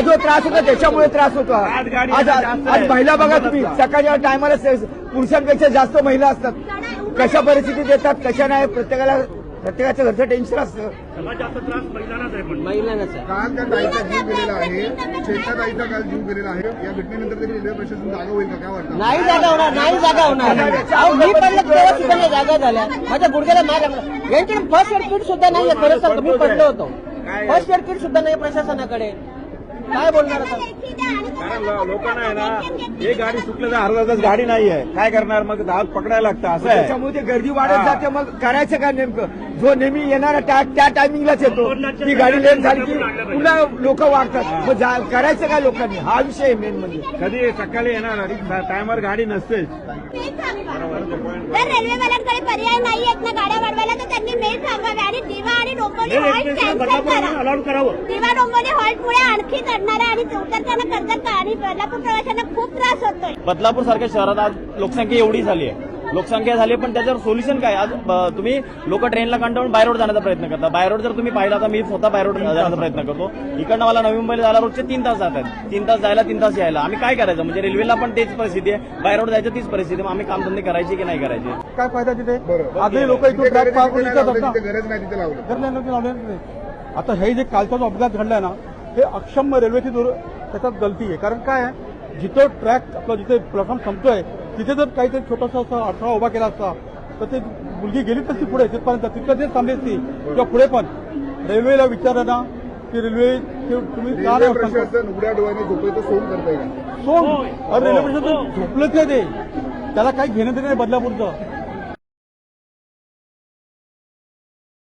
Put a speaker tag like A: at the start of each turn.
A: जो त्रास होतो त्याच्यामुळे त्रास होतो. आज महिला बघा तुम्ही, सकाळच्या टायमाला पुरुषांपेक्षा जास्त महिला असतात. कशा परिस्थितीत येतात कशा नाही, प्रत्येकाचं घरचं टेन्शन असतं.
B: जास्त त्रास महिलांनाच आहे. पण
C: महिलांनाच आहे.
D: काल त्या ताईचा जीव गेलेला आहे, चेता ताईचा काल जीव गेलेला आहे. या घटनेनंतर तरी रेल्वे प्रशासन जागा होईल का, काय वाटतं?
C: नाही जागा होणार, नाही जागा होणार. अहो, मी पडलं तेव्हा सुद्धा नाही जागा झाल्या. माझ्या गुडघ्याला मार लागला. यांच्याकडे फर्स्ट एड किट सुद्धा नाही. खरं सांगतो, मी पडलो होतो. फर्स्ट एड किट सुद्धा नाही प्रशासनाकडे. काय बोलणार आता?
B: कारण लोकांना आहे ना, एक गाडी सुटलं तर अर्धा तास गाडी नाही आहे, काय करणार मग? धाव पकडायला लागतं असं आहे.
A: त्याच्यामुळे ते गर्दी वाढत जाते. मग करायचं काय नेमकं? जो नेहमी येणारा त्या टायमिंगलाच येतो. ती गाडी लेट झाली की पुन्हा लोक वाढतात. मग करायचं काय लोकांनी? हा विषय आहे मेन. म्हणजे
B: कधी सकाळी येणार टायमावर गाडी नसतेच.
E: जर रेल्वेवाल्यांकडे पर्याय नाही आहेत ना गाड्या वाढवायला, तर त्यांनी मेल सांगावे आणि दिवा आणि डोंबिवली हॉल्ट कॅन्सल करा.
B: अलाउड करावं.
E: दिवा डोंबिवली हॉल्टमुळे आणखी चढणाऱ्या आणि उतरताना कर्जत आणि बदलापूर प्रवाशांना खूप त्रास होतोय.
F: बदलापूर सारख्या शहरात आज लोकसंख्या एवढी झाली आहे, लोकसंख्या झाली, पण त्याच्यावर सोल्युशन काय? आज तुम्ही लोक ट्रेनला कंटाळून बाय रोड जाण्याचा प्रयत्न करता. बाय रोड जर तुम्ही पाहिला, तर मी स्वतः बाय रोड जाण्याचा प्रयत्न करतो. इकडनं मला नवी मुंबईला जायला रोजचे 3 तास जातात. 3 तास जायला 3 तास यायला. आम्ही काय करायचं? म्हणजे रेल्वेला पण तेच परिस्थिती आहे, बाय रोड जायचं तीच परिस्थिती. मग आम्ही कामधंदे करायचे की नाही करायचे?
A: काय फायदा तिथे?
D: आजही लोक इथे ट्रॅक पार करू शकतात, गरज नाही तिथे लावलं.
A: आता हे जे कालचा जो अपघात घडलाय ना, हे अक्षम रेल्वेची त्याच्यात गलती आहे. कारण काय आहे, जिथं ट्रॅक आपला जिथे प्लॅटफॉर्म संपतोय तिथे जर काहीतरी छोटासा असा अडथळा उभा केला असता तर ते मुलगी गेली तर ती पुढे तिथपर्यंत तिथं ते थांबली असती. किंवा पुढे पण रेल्वेला विचारलं ना की रेल्वे तुम्ही का
D: रेल्वे प्रशासन उघड्या डोळ्याने झोपायचं सोंग करताय का?
A: सोंग रेल्वे प्रशासन झोपलंच आहे ते. त्याला काही घेणं देणं नाही बदलापूरचं.